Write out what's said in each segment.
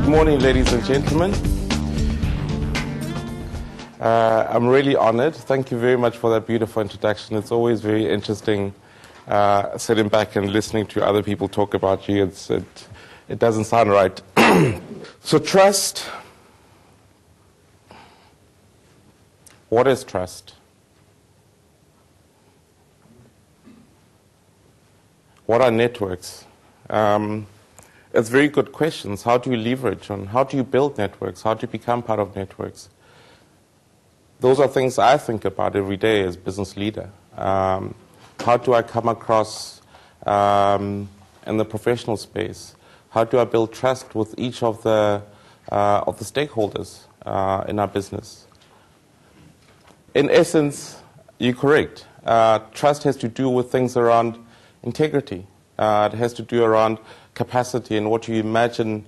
morning, ladies and gentlemen. I'm really honored. Thank you very much for that beautiful introduction. It's always very interesting sitting back and listening to other people talk about you. It doesn't sound right. So trust. What is trust? What are networks? It's very good questions. How do you leverage on? How do you build networks? How do you become part of networks? Those are things I think about every day as business leader. How do I come across in the professional space? How do I build trust with each of the stakeholders in our business? In essence, you're correct. Trust has to do with things around integrity. It has to do around capacity and what you imagine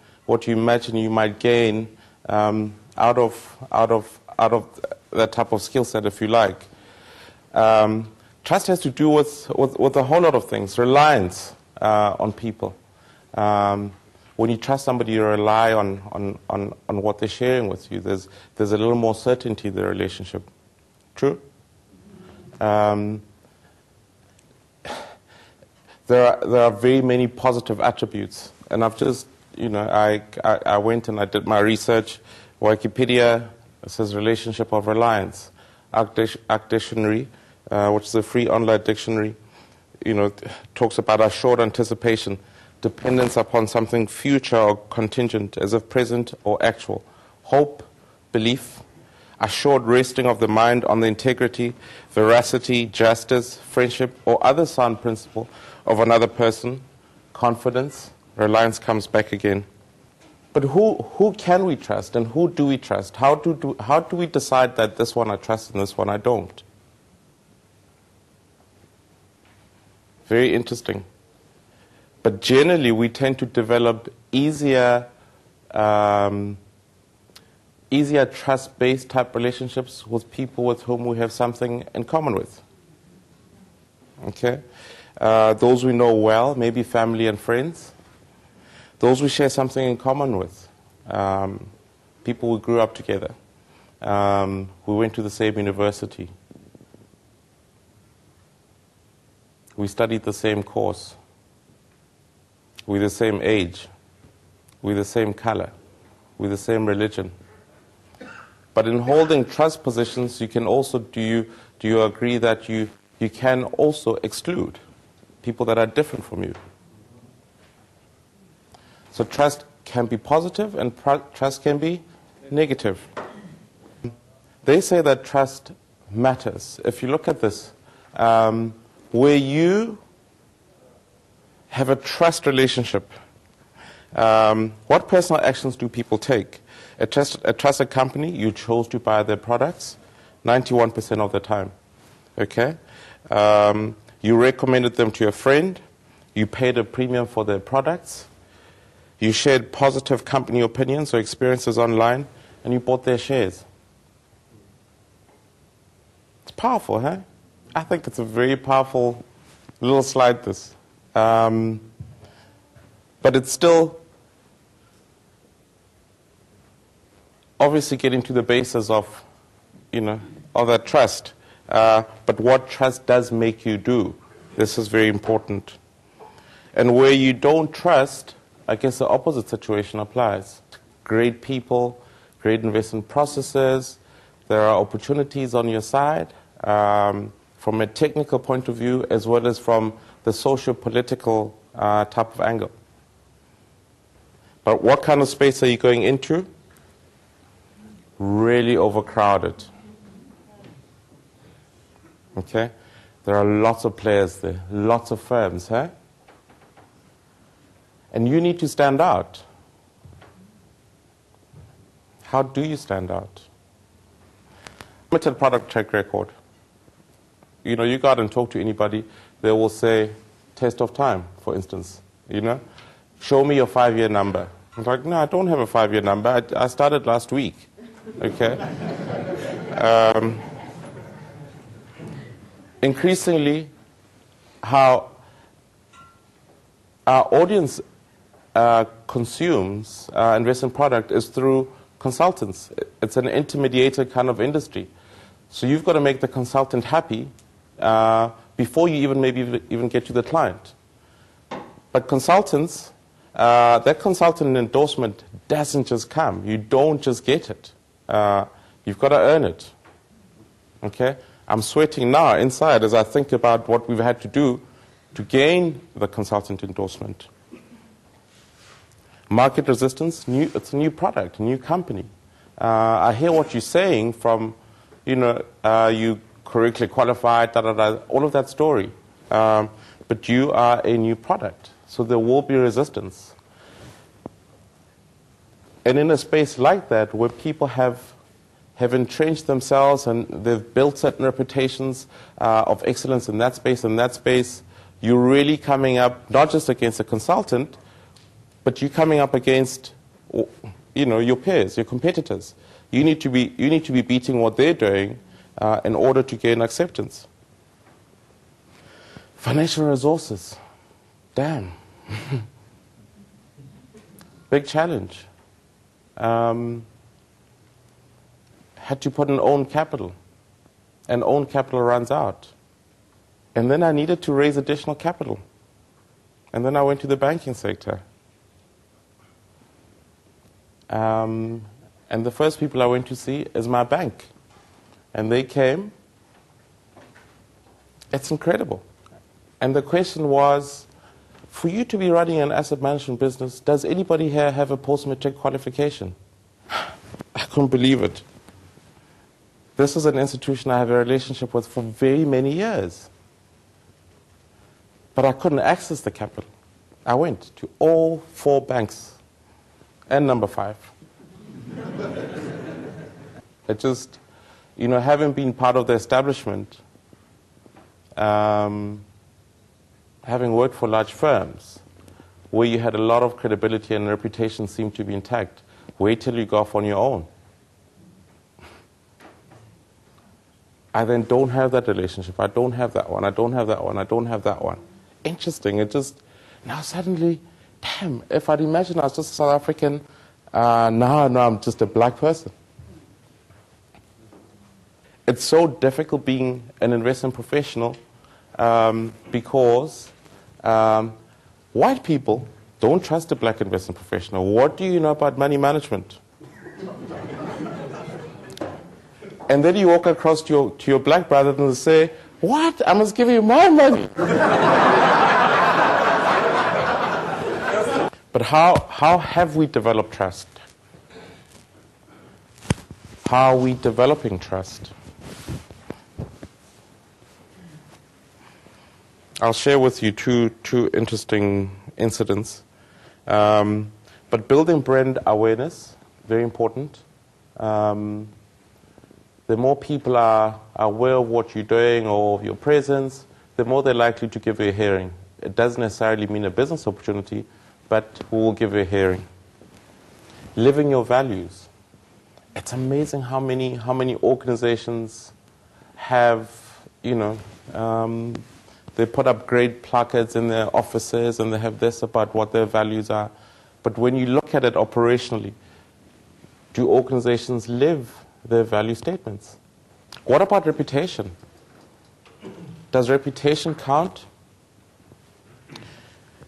you might gain out of that type of skill set, if you like. Trust has to do with a whole lot of things. Reliance on people. When you trust somebody, you rely on what they're sharing with you. There's a little more certainty in the relationship. True? There are very many positive attributes, and I've just, I went and I did my research. Wikipedia says relationship of reliance. Arc Dictionary, which is a free online dictionary, talks about assured anticipation, dependence upon something future or contingent, as if present or actual. Hope, belief, assured resting of the mind on the integrity, veracity, justice, friendship, or other sound principle of another person. Confidence, reliance comes back again. But who can we trust and who do we trust? How do we decide that this one I trust and this one I don't? Very interesting. But generally, we tend to develop easier trust-based type relationships with people with whom we have something in common with. Okay? Those we know well, maybe family and friends. Those we share something in common with. People we grew up together. We went to the same university. We studied the same course. We're the same age. We're the same color. We're the same religion. But in holding trust positions, you can also, do you agree that you can also exclude people that are different from you? So trust can be positive and trust can be negative. They say that trust matters. If you look at this, where you have a trust relationship, what personal actions do people take? A trusted company, you chose to buy their products 91% of the time. Okay? You recommended them to a friend. You paid a premium for their products. You shared positive company opinions or experiences online, and you bought their shares. It's powerful, huh? I think it's a very powerful little slide, this. But it's still obviously getting to the basis of, of that trust. But what trust does make you do, this is very important. And where you don't trust, I guess the opposite situation applies. Great people, great investment processes, there are opportunities on your side, from a technical point of view, as well as from the socio-political type of angle. But what kind of space are you going into? Really overcrowded. Okay? There are lots of players there, lots of firms, huh? And you need to stand out. How do you stand out? Limited product track record. You go out and talk to anybody, they will say, test of time, for instance. Show me your 5-year number. I'm like, no, I don't have a 5-year number. I started last week. Okay? Increasingly, how our audience consumes investment product is through consultants. It's an intermediated kind of industry. So you've got to make the consultant happy before you even get to the client. But consultants, that consultant endorsement doesn't just come. You don't just get it. You've got to earn it. Okay? I'm sweating now inside as I think about what we've had to do to gain the consultant endorsement. Market resistance, it's a new product, a new company. I hear what you're saying from, you correctly qualified, all of that story. But you are a new product, so there will be resistance. And in a space like that, where people have entrenched themselves and they've built certain reputations of excellence in that space, you're really coming up not just against a consultant, but you're coming up against your peers, your competitors. You need to be beating what they're doing in order to gain acceptance. Financial resources. Damn. Big challenge. Had to put in own capital. And own capital runs out. And then I needed to raise additional capital. And then I went to the banking sector. And the first people I went to see is my bank. And they came. It's incredible. And the question was, for you to be running an asset management business, does anybody here have a post-matric qualification? I couldn't believe it. This is an institution I have a relationship with for very many years. But I couldn't access the capital. I went to all 4 banks and number 5. It just, having been part of the establishment, having worked for large firms, where you had a lot of credibility and reputation seemed to be intact, wait till you go off on your own. I then don't have that relationship. I don't have that one. I don't have that one. I don't have that one. Interesting. It just, now suddenly, damn, if I'd imagined I was just a South African, now I'm just a black person. It's so difficult being an investment professional because white people don't trust a black investment professional. What do you know about money management? And then you walk across to your black brother and say, what? I must give you my money. But how have we developed trust? How are we developing trust? I'll share with you two interesting incidents. But building brand awareness, very important. The more people are aware of what you're doing or of your presence, the more they're likely to give you a hearing. It doesn't necessarily mean a business opportunity, but we will give you a hearing. Living your values. It's amazing how many organizations have, they put up great placards in their offices and they have this about what their values are. But when you look at it operationally, do organizations live their value statements? What about reputation? Does reputation count?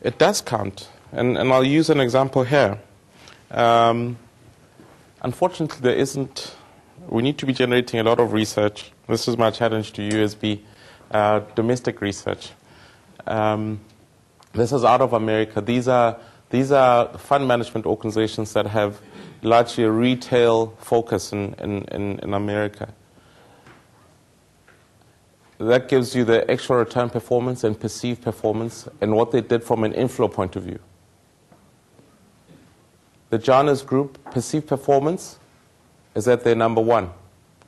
It does count. And I'll use an example here. Unfortunately, we need to be generating a lot of research. This is my challenge to USB, domestic research. This is out of America. These are fund management organizations that have largely a retail focus in America. That gives you the actual return performance and perceived performance and what they did from an inflow point of view. The Jonas Group perceived performance is that they're number 1.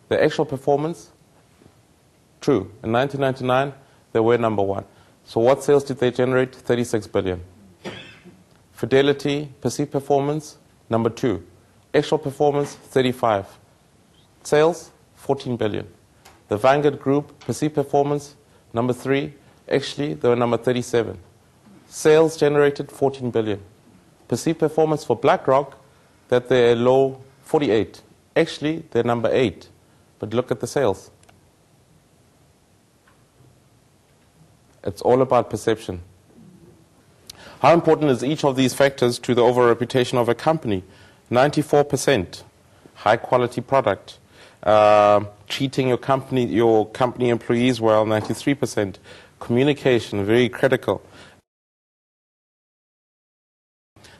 The actual performance, true. In 1999, they were number 1. So what sales did they generate? 36 billion. Fidelity, perceived performance, number 2. Actual performance, 35. Sales, 14 billion. The Vanguard Group, perceived performance, number 3. Actually, they were number 37. Sales generated 14 billion. Perceived performance for BlackRock, that they're low 48. Actually, they're number 8. But look at the sales. It's all about perception. How important is each of these factors to the overall reputation of a company? 94%. High quality product. Treating your company employees well, 93%. Communication, very critical.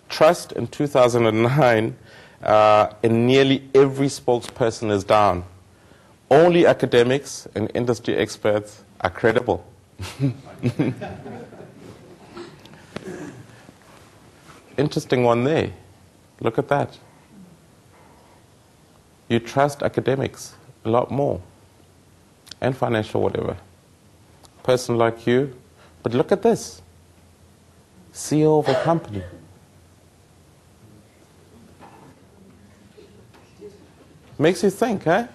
Trust in 2009, in nearly every spokesperson is down. Only academics and industry experts are credible. Interesting one there. Look at that. You trust academics a lot more, and financial whatever. Person like you, but look at this. CEO of a company. Makes you think, eh?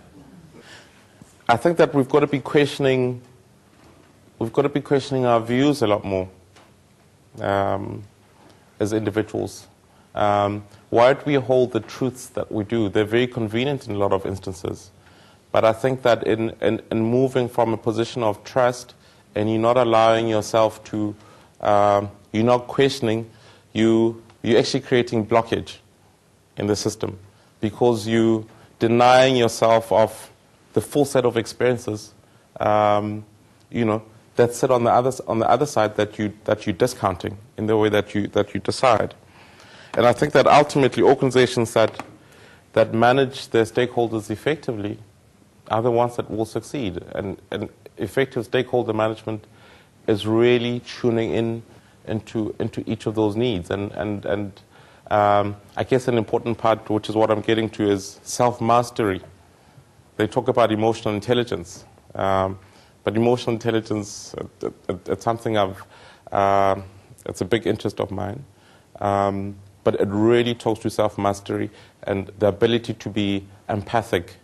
I think that we've got to be questioning our views a lot more as individuals. Why do we hold the truths that we do? They're very convenient in a lot of instances. But I think that in moving from a position of trust and you're not allowing yourself to, you're not questioning, you're actually creating blockage in the system because you denying yourself of the full set of experiences, that sit on the other side that you're discounting in the way that you decide. And I think that ultimately organizations that manage their stakeholders effectively are the ones that will succeed. And effective stakeholder management is really tuning into each of those needs. And I guess an important part, which is what I'm getting to, is self-mastery. They talk about emotional intelligence. But emotional intelligence, it's something it's a big interest of mine. But it really talks to self-mastery and the ability to be empathic